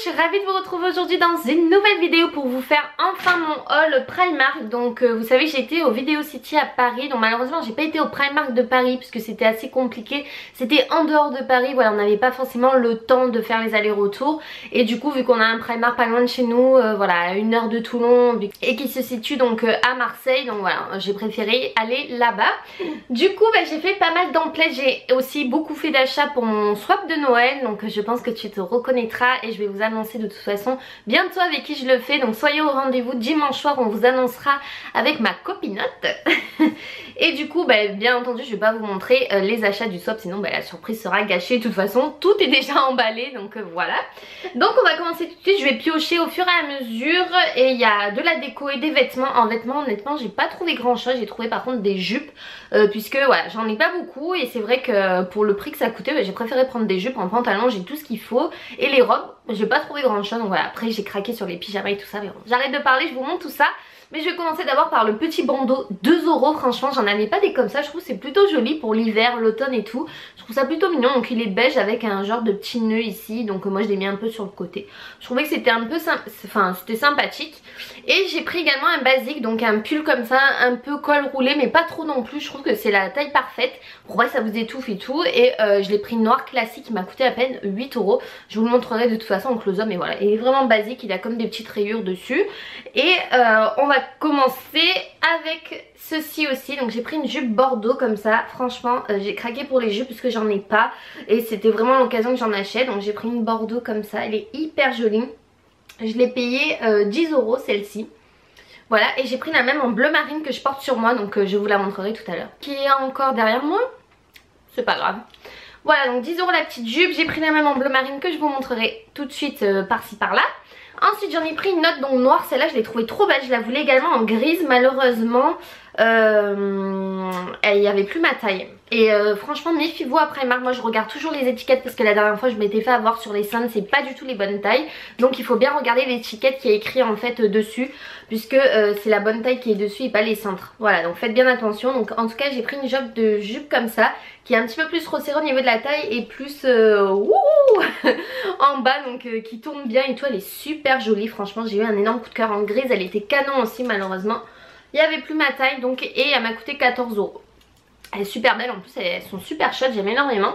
je suis ravie de vous retrouver aujourd'hui dans une nouvelle vidéo pour vous faire enfin mon haul Primark. Donc vous savez, j'ai été au Video City à Paris, donc malheureusement j'ai pas été au Primark de Paris puisque c'était assez compliqué, c'était en dehors de Paris, voilà, on n'avait pas forcément le temps de faire les allers-retours et du coup vu qu'on a un Primark pas loin de chez nous, voilà, à 1 heure de Toulon et qui se situe donc à Marseille, donc voilà, j'ai préféré aller là-bas. Du coup j'ai fait pas mal d'emplettes, j'ai aussi beaucoup fait d'achats pour mon swap de Noël, donc je pense que tu te reconnaîtras et je vais vous annoncer de toute façon bientôt avec qui je le fais, donc soyez au rendez-vous dimanche soir, on vous annoncera avec ma copinote. Et du coup bien entendu je vais pas vous montrer les achats du swap, sinon la surprise sera gâchée. De toute façon tout est déjà emballé, donc voilà. Donc on va commencer tout de suite, je vais piocher au fur et à mesure et il y a de la déco et des vêtements. En vêtements honnêtement j'ai pas trouvé grand chose, j'ai trouvé par contre des jupes puisque voilà, j'en ai pas beaucoup et c'est vrai que pour le prix que ça coûtait j'ai préféré prendre des jupes. En pantalon j'ai tout ce qu'il faut et les robes j'ai pas trouvé grand chose, donc voilà. Après j'ai craqué sur les pyjamas et tout ça, mais bon, j'arrête de parler, je vous montre tout ça. Mais je vais commencer d'abord par le petit bandeau, 2 €, franchement j'en avais pas des comme ça, je trouve c'est plutôt joli pour l'hiver, l'automne et tout. Je trouve ça plutôt mignon, donc il est beige avec un genre de petit nœud ici, donc moi je l'ai mis un peu sur le côté. Je trouvais que c'était un peu c'était sympathique. Et j'ai pris également un basique, donc un pull comme ça, un peu col roulé mais pas trop non plus, je trouve que c'est la taille parfaite. Pour moi ça vous étouffe et tout, et je l'ai pris noir classique, il m'a coûté à peine 8 €. Je vous le montrerai de toute façon en close-up, mais voilà, il est vraiment basique, il a comme des petites rayures dessus. Et on va commencer avec ceci aussi, donc j'ai pris une jupe bordeaux comme ça, franchement j'ai craqué pour les jupes puisque j'en ai pas et c'était vraiment l'occasion que j'en achète, donc j'ai pris une bordeaux comme ça, elle est hyper jolie, je l'ai payée 10 € celle-ci. Voilà, et j'ai pris la même en bleu marine que je porte sur moi, donc je vous la montrerai tout à l'heure. Qui est encore derrière moi, c'est pas grave. Voilà, donc 10 € la petite jupe, j'ai pris la même en bleu marine que je vous montrerai tout de suite par-ci par-là. Ensuite j'en ai pris une autre donc noire, celle-là je l'ai trouvée trop belle, je la voulais également en grise, malheureusement il n'y avait plus ma taille. Et franchement méfiez-vous après Primark, moi je regarde toujours les étiquettes parce que la dernière fois je m'étais fait avoir sur les seins, c'est pas du tout les bonnes tailles. Donc il faut bien regarder l'étiquette qui est écrit en fait dessus, puisque c'est la bonne taille qui est dessus et pas les cintres. Voilà, donc faites bien attention. Donc en tout cas j'ai pris une jupe comme ça, qui est un petit peu plus resserrée au niveau de la taille et plus en bas, donc qui tourne bien et tout, elle est super jolie. Franchement j'ai eu un énorme coup de cœur en grise, elle était canon aussi, malheureusement il n'y avait plus ma taille, donc, et elle m'a coûté 14 €. Elle est super belle, en plus elles sont super chaudes, j'aime énormément.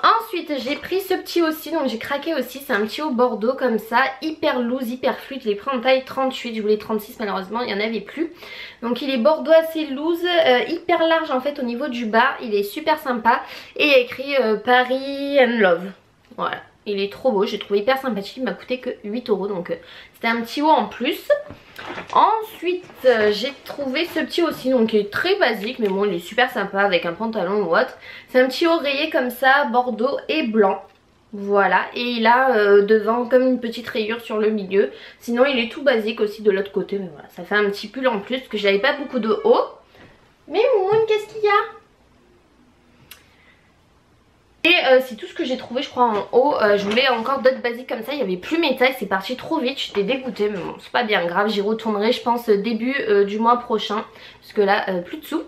Ensuite j'ai pris ce petit aussi, donc j'ai craqué aussi, c'est un petit haut bordeaux comme ça, hyper loose, hyper fluide. Je l'ai pris en taille 38, je voulais 36, malheureusement il n'y en avait plus. Donc il est bordeaux assez loose, hyper large en fait au niveau du bas, il est super sympa. Et il y a écrit Paris and Love, voilà. Il est trop beau, j'ai trouvé hyper sympathique, il m'a coûté que 8 €, donc c'était un petit haut en plus. Ensuite j'ai trouvé ce petit aussi, donc qui est très basique mais bon il est super sympa avec un pantalon ou autre. C'est un petit haut rayé comme ça, bordeaux et blanc. Voilà, et il a devant comme une petite rayure sur le milieu. Sinon il est tout basique aussi de l'autre côté, mais voilà, ça fait un petit pull en plus parce que j'avais pas beaucoup de haut. Mais Moon, qu'est-ce qu'il y a ? Et c'est tout ce que j'ai trouvé je crois en haut. Je voulais encore d'autres basiques comme ça, il n'y avait plus mes tailles, c'est parti trop vite, j'étais dégoûtée, mais bon c'est pas bien grave, j'y retournerai je pense début du mois prochain, parce que là plus de sous.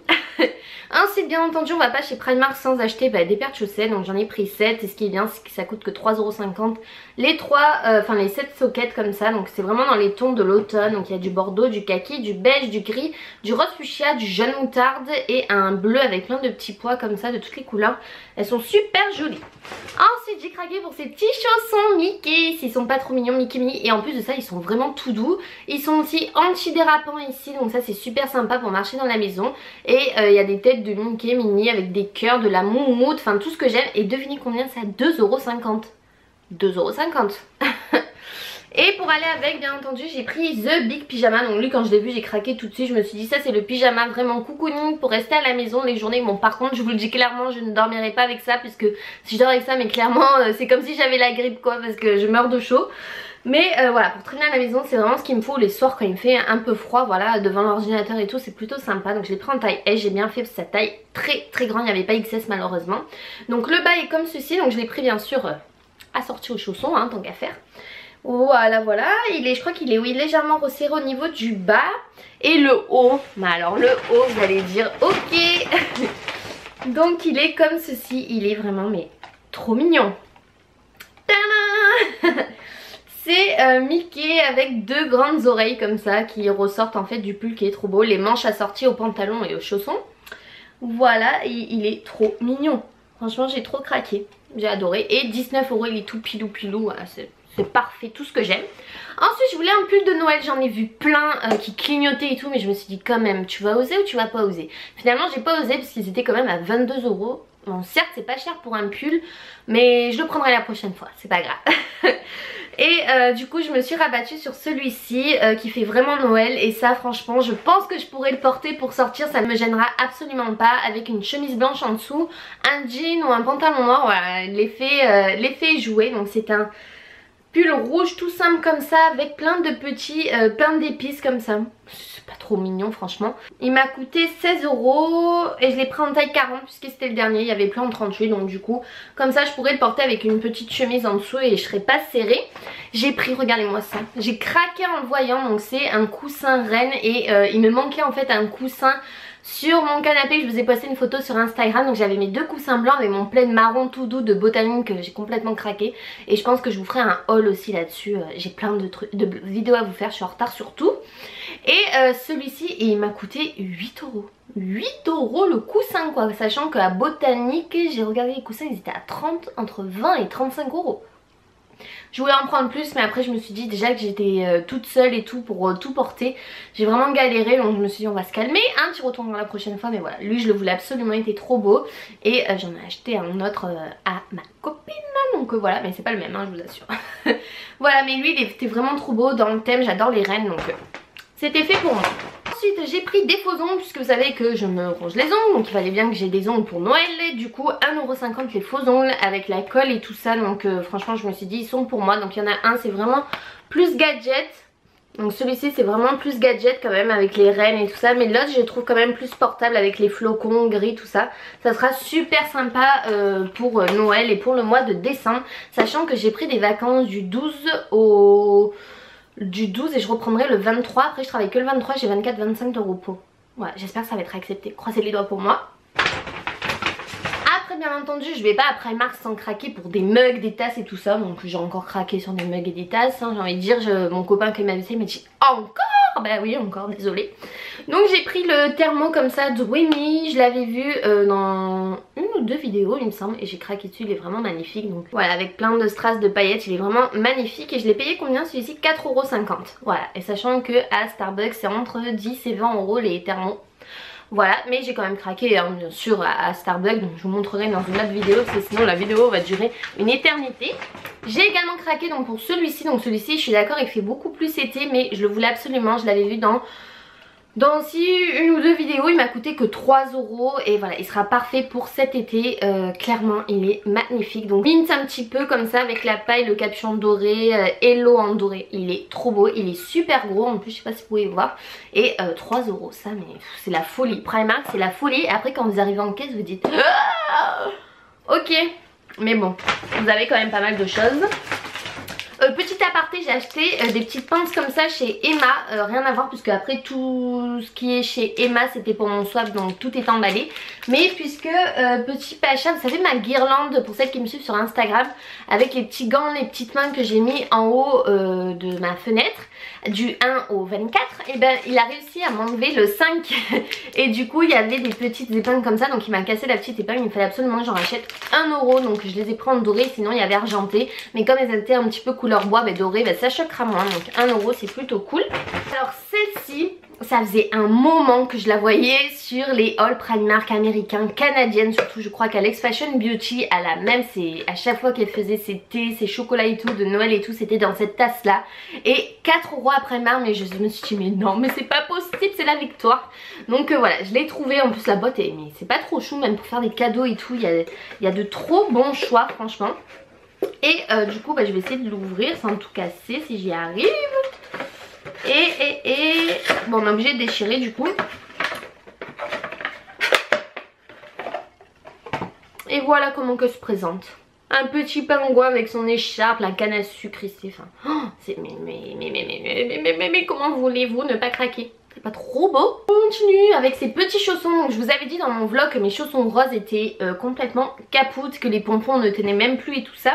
Ensuite bien entendu on va pas chez Primark sans acheter des paires de chaussettes, donc j'en ai pris 7 et ce qui est bien c'est que ça coûte que 3,50 € les 7 sockets comme ça, donc c'est vraiment dans les tons de l'automne. Donc il y a du bordeaux, du kaki, du beige, du gris, du rose fuchsia, du jaune moutarde et un bleu avec plein de petits pois comme ça de toutes les couleurs. Elles sont super jolies. Ensuite j'ai craqué pour ces petits chaussons Mickey, ils sont pas trop mignons, Mickey Mini, et en plus de ça ils sont vraiment tout doux. Ils sont aussi anti-dérapants ici, donc ça c'est super sympa pour marcher dans la maison. Et il y a des têtes de Mickey Mini avec des cœurs, de la moumoute, enfin tout ce que j'aime. Et devinez combien c'est, à 2,50 €. 2,50 €. Et pour aller avec bien entendu j'ai pris The Big Pyjama, donc lui quand je l'ai vu j'ai craqué tout de suite. Je me suis dit ça c'est le pyjama vraiment cocooning pour rester à la maison les journées. Bon par contre je vous le dis clairement, je ne dormirai pas avec ça, puisque si je dors avec ça mais clairement c'est comme si j'avais la grippe quoi, parce que je meurs de chaud. Mais voilà, pour traîner à la maison c'est vraiment ce qu'il me faut les soirs quand il me fait un peu froid, voilà, devant l'ordinateur et tout, c'est plutôt sympa. Donc je l'ai pris en taille S, j'ai bien fait sa taille très très grande, il n'y avait pas XS malheureusement. Donc le bas est comme ceci, donc je l'ai pris bien sûr assorti aux chaussons hein, tant qu'à faire. Voilà, voilà, je crois qu'il est oui, légèrement resserré au niveau du bas. Et le haut, mais alors le haut vous allez dire ok. Donc il est comme ceci, il est vraiment mais trop mignon. Tadam. c'est Mickey avec deux grandes oreilles comme ça qui ressortent en fait du pull qui est trop beau. Les manches assorties au pantalon et aux chaussons. Voilà, il est trop mignon. Franchement j'ai trop craqué, j'ai adoré. Et 19 €, il est tout pilou pilou, voilà, c'est parfait, tout ce que j'aime. Ensuite je voulais un pull de Noël, j'en ai vu plein qui clignotaient et tout, mais je me suis dit quand même, tu vas oser ou tu vas pas oser? Finalement j'ai pas osé parce qu'ils étaient quand même à 22 €. Bon certes c'est pas cher pour un pull, mais je le prendrai la prochaine fois, c'est pas grave. Et du coup je me suis rabattue sur celui-ci qui fait vraiment Noël. Et ça franchement je pense que je pourrais le porter pour sortir, ça ne me gênera absolument pas. Avec une chemise blanche en dessous, un jean ou un pantalon noir, voilà, l'effet est joué. Donc c'est un pull rouge tout simple comme ça avec plein de petits, plein d'épices comme ça. C'est pas trop mignon franchement. Il m'a coûté 16 € et je l'ai pris en taille 40 puisque c'était le dernier, il y avait plein en 38. Donc du coup comme ça je pourrais le porter avec une petite chemise en dessous et je serais pas serrée. J'ai pris, regardez-moi ça, j'ai craqué en le voyant. Donc c'est un coussin reine et il me manquait en fait un coussin sur mon canapé. Je vous ai posté une photo sur Instagram, donc j'avais mes deux coussins blancs avec mon plaid marron tout doux de Botanique que j'ai complètement craqué. Et je pense que je vous ferai un haul aussi là-dessus, j'ai plein de vidéos à vous faire, je suis en retard sur tout. Et celui-ci il m'a coûté 8 €. 8 € le coussin quoi, sachant qu'à Botanique j'ai regardé les coussins, ils étaient à 30, entre 20 et 35 €. Je voulais en prendre plus mais après je me suis dit déjà que j'étais toute seule et tout pour tout porter. J'ai vraiment galéré, donc je me suis dit on va se calmer, hein, tu retournes la prochaine fois. Mais voilà, lui je le voulais absolument, il était trop beau. Et j'en ai acheté un autre à ma copine. Donc voilà, mais c'est pas le même hein, je vous assure. Voilà, mais lui il était vraiment trop beau dans le thème, j'adore les reines donc c'était fait pour moi. Ensuite j'ai pris des faux ongles puisque vous savez que je me ronge les ongles, donc il fallait bien que j'ai des ongles pour Noël. Et du coup 1,50 € les faux ongles avec la colle et tout ça. Donc franchement je me suis dit ils sont pour moi. Donc il y en a un c'est vraiment plus gadget. Donc celui-ci c'est vraiment plus gadget quand même avec les rennes et tout ça. Mais l'autre je le trouve quand même plus portable avec les flocons gris tout ça. Ça sera super sympa pour Noël et pour le mois de décembre. Sachant que j'ai pris des vacances du 12 et je reprendrai le 23. Après je travaille que le 23, j'ai 24-25 de repos. Ouais, j'espère que ça va être accepté, croisez les doigts pour moi. Après bien entendu je vais pas à Primark sans craquer pour des mugs, des tasses et tout ça. Donc j'ai encore craqué sur des mugs et des tasses hein, j'ai envie de dire. Mon copain qui m'a vu ça il m'a dit encore. Bah oui encore, désolée. Donc j'ai pris le thermo comme ça de Wemi. Je l'avais vu dans une ou deux vidéos il me semble. Et j'ai craqué dessus, il est vraiment magnifique. Donc voilà, avec plein de strass de paillettes, il est vraiment magnifique. Et je l'ai payé combien celui-ci? 4,50 €. Voilà, et sachant que à Starbucks c'est entre 10 et 20 € les thermos. Voilà, mais j'ai quand même craqué hein, bien sûr à Starbucks. Donc je vous montrerai dans une autre vidéo parce que sinon la vidéo va durer une éternité. J'ai également craqué donc pour celui-ci. Donc celui-ci je suis d'accord il fait beaucoup plus été, mais je le voulais absolument. Je l'avais vu dans aussi une ou deux vidéos, il m'a coûté que 3 € et voilà, il sera parfait pour cet été. Clairement il est magnifique. Donc mint un petit peu comme ça avec la paille, le capuchon doré, hello en doré. Il est trop beau, il est super gros en plus, je sais pas si vous pouvez voir. Et 3 € ça, mais c'est la folie. Primark c'est la folie. Et après quand vous arrivez en caisse vous dites ah ok, mais bon vous avez quand même pas mal de choses. Petit aparté, j'ai acheté des petites pinces comme ça chez Emma, rien à voir puisque après tout ce qui est chez Emma c'était pour mon swap, donc tout est emballé. Mais puisque petit achat, vous savez ma guirlande pour celles qui me suivent sur Instagram avec les petits gants, les petites mains que j'ai mis en haut de ma fenêtre du 1 au 24, et ben il a réussi à m'enlever le 5 et du coup il y avait des petites épingles comme ça, donc il m'a cassé la petite épingle. Il fallait absolument que j'en rachète 1 €, donc je les ai pris en doré, sinon il y avait argenté, mais comme elles étaient un petit peu couleur bois, doré, ça choquera moins, donc 1 € c'est plutôt cool. Alors celle-ci, ça faisait un moment que je la voyais sur les hauls Primark américains, canadiennes surtout. Je crois qu'Alex Fashion Beauty a la même, c'est à chaque fois qu'elle faisait ses thés, ses chocolats et tout de Noël et tout, c'était dans cette tasse là. Et 4 € à Primark, mais je me suis dit mais non mais c'est pas possible, c'est la victoire. Donc voilà, je l'ai trouvé, en plus la boîte est, mais c'est pas trop chou même pour faire des cadeaux et tout, il y a de trop bons choix franchement. Et du coup bah, je vais essayer de l'ouvrir sans tout casser si j'y arrive. Et bon on est obligé de déchirer du coup. Et voilà comment que se présente. Un petit pingouin avec son écharpe, la canne à sucre ici. Enfin, oh, c'est mais comment voulez-vous ne pas craquer? C'est pas trop beau? continue avec ces petits chaussons. Donc je vous avais dit dans mon vlog que mes chaussons roses étaient complètement capoutes, que les pompons ne tenaient même plus et tout ça.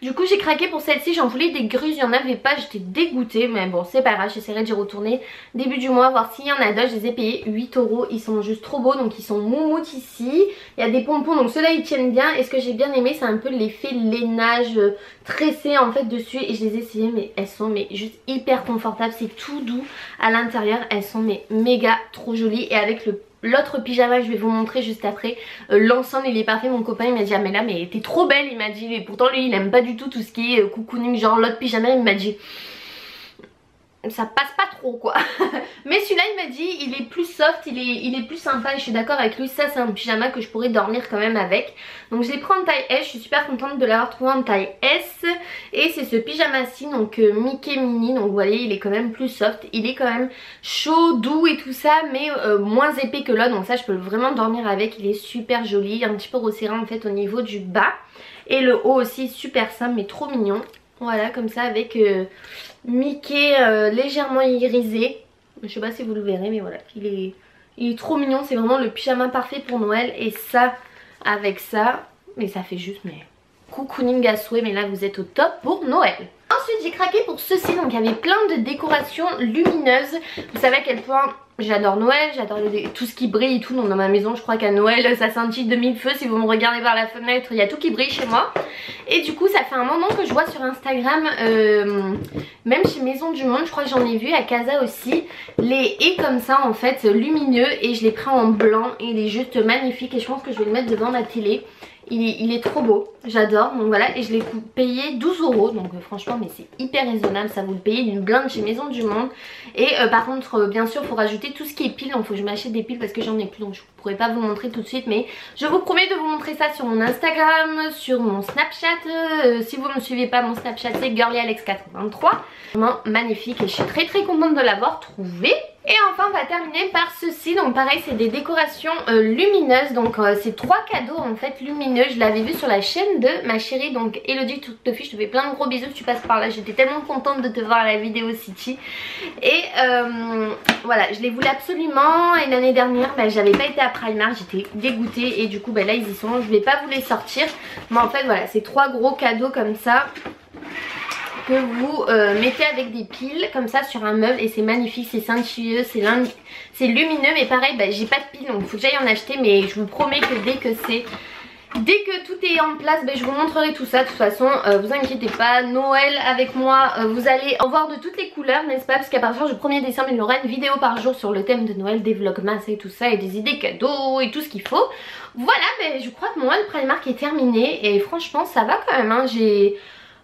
Du coup j'ai craqué pour celle-ci, j'en voulais des grues, il n'y en avait pas, j'étais dégoûtée. Mais bon c'est pas grave, j'essaierai d'y retourner début du mois, voir s'il y en a d'autres. Je les ai payés 8 €, ils sont juste trop beaux, donc ils sont moumoutes ici. Il y a des pompons, donc ceux-là ils tiennent bien. Et ce que j'ai bien aimé c'est un peu l'effet lainage tressé en fait dessus. Et je les ai essayées mais elles sont juste hyper confortables, c'est tout doux à l'intérieur, elles sont méga trop jolies. Et avec l'autre pyjama je vais vous montrer juste après, l'ensemble il est parfait. Mon copain il m'a dit ah mais là mais t'es trop belle, il m'a dit. Et pourtant lui il aime pas du tout ce qui est cocooning, genre l'autre pyjama il m'a dit ça passe pas trop quoi. Mais celui-là il m'a dit il est plus soft, il est plus sympa et je suis d'accord avec lui. Ça c'est un pyjama que je pourrais dormir quand même avec. Donc je l'ai pris en taille S, je suis super contente de l'avoir trouvé en taille S. Et c'est ce pyjama-ci donc Mickey Mini. Donc vous voyez il est quand même plus soft, il est quand même chaud, doux et tout ça, mais moins épais que l'autre. Donc ça je peux vraiment dormir avec, il est super joli, un petit peu resserré en fait au niveau du bas. Et le haut aussi super simple mais trop mignon. Voilà comme ça avec Mickey légèrement irisé. Je sais pas si vous le verrez mais voilà, il est trop mignon. C'est vraiment le pyjama parfait pour Noël. Et ça avec ça, mais ça fait juste mais cocooning à souhait. Mais là vous êtes au top pour Noël. Ensuite j'ai craqué pour ceci, donc il y avait plein de décorations lumineuses. Vous savez à quel point j'adore Noël, j'adore tout ce qui brille et tout. Donc dans ma maison je crois qu'à Noël ça scintille de mille feux. Si vous me regardez par la fenêtre il y a tout qui brille chez moi. Et du coup ça fait un moment que je vois sur Instagram, même chez Maison du Monde je crois que j'en ai vu, à Casa aussi, les haies comme ça en fait lumineux. Et je les prends en blanc et il est juste magnifique. Et je pense que je vais le mettre devant ma télé. Il est trop beau, j'adore. Donc voilà, et je l'ai payé 12 €. Donc franchement mais c'est hyper raisonnable, ça vous le payez d'une blinde chez Maison du Monde. Et par contre bien sûr il faut rajouter tout ce qui est piles. Donc il faut que je m'achète des piles parce que j'en ai plus. Donc je pourrais pas vous montrer tout de suite, mais je vous promets de vous montrer ça sur mon Instagram, sur mon Snapchat. Si vous me suivez pas, mon Snapchat c'est girlyalex83. Vraiment magnifique et je suis très contente de l'avoir trouvé. Et enfin on va terminer par ceci. Donc pareil c'est des décorations lumineuses. Donc c'est 3 cadeaux en fait lumineux. Je l'avais vu sur la chaîne de ma chérie donc Elodie Toutefiche. Je te fais plein de gros bisous, tu passes par là. J'étais tellement contente de te voir à la vidéo City. Et voilà, je les voulais absolument. Et l'année dernière j'avais pas été à Primark, j'étais dégoûtée. Et du coup là ils y sont. Je vais pas vous les sortir, mais en fait voilà, c'est 3 gros cadeaux comme ça que vous mettez avec des piles comme ça sur un meuble. Et c'est magnifique, c'est scintilleux, c'est lumineux. Mais pareil j'ai pas de piles donc il faut que j'aille en acheter. Mais je vous promets que dès que tout est en place je vous montrerai tout ça. De toute façon vous inquiétez pas, Noël avec moi vous allez en voir de toutes les couleurs n'est-ce pas, parce qu'à partir du 1er décembre il y aura une vidéo par jour sur le thème de Noël, des vlogmas et tout ça, et des idées cadeaux et tout ce qu'il faut. Voilà, je crois que mon haul Primark est terminé. Et franchement ça va quand même hein.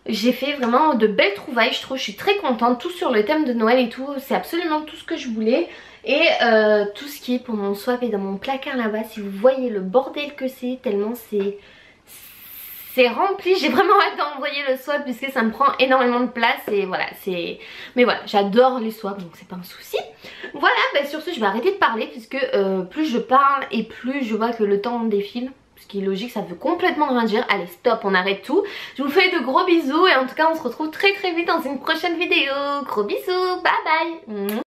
J'ai fait vraiment de belles trouvailles, je trouve. Je suis très contente, tout sur le thème de Noël et tout. C'est absolument tout ce que je voulais. Et tout ce qui est pour mon swap est dans mon placard là-bas. Si vous voyez le bordel que c'est, tellement c'est rempli. J'ai vraiment hâte d'envoyer le swap puisque ça me prend énormément de place. Et voilà, mais voilà, j'adore les swaps donc c'est pas un souci. Voilà, sur ce je vais arrêter de parler puisque plus je parle et plus je vois que le temps défile. Ce qui est logique, ça veut complètement rien dire. Allez stop, on arrête tout. Je vous fais de gros bisous et en tout cas on se retrouve très vite dans une prochaine vidéo. Gros bisous, bye bye.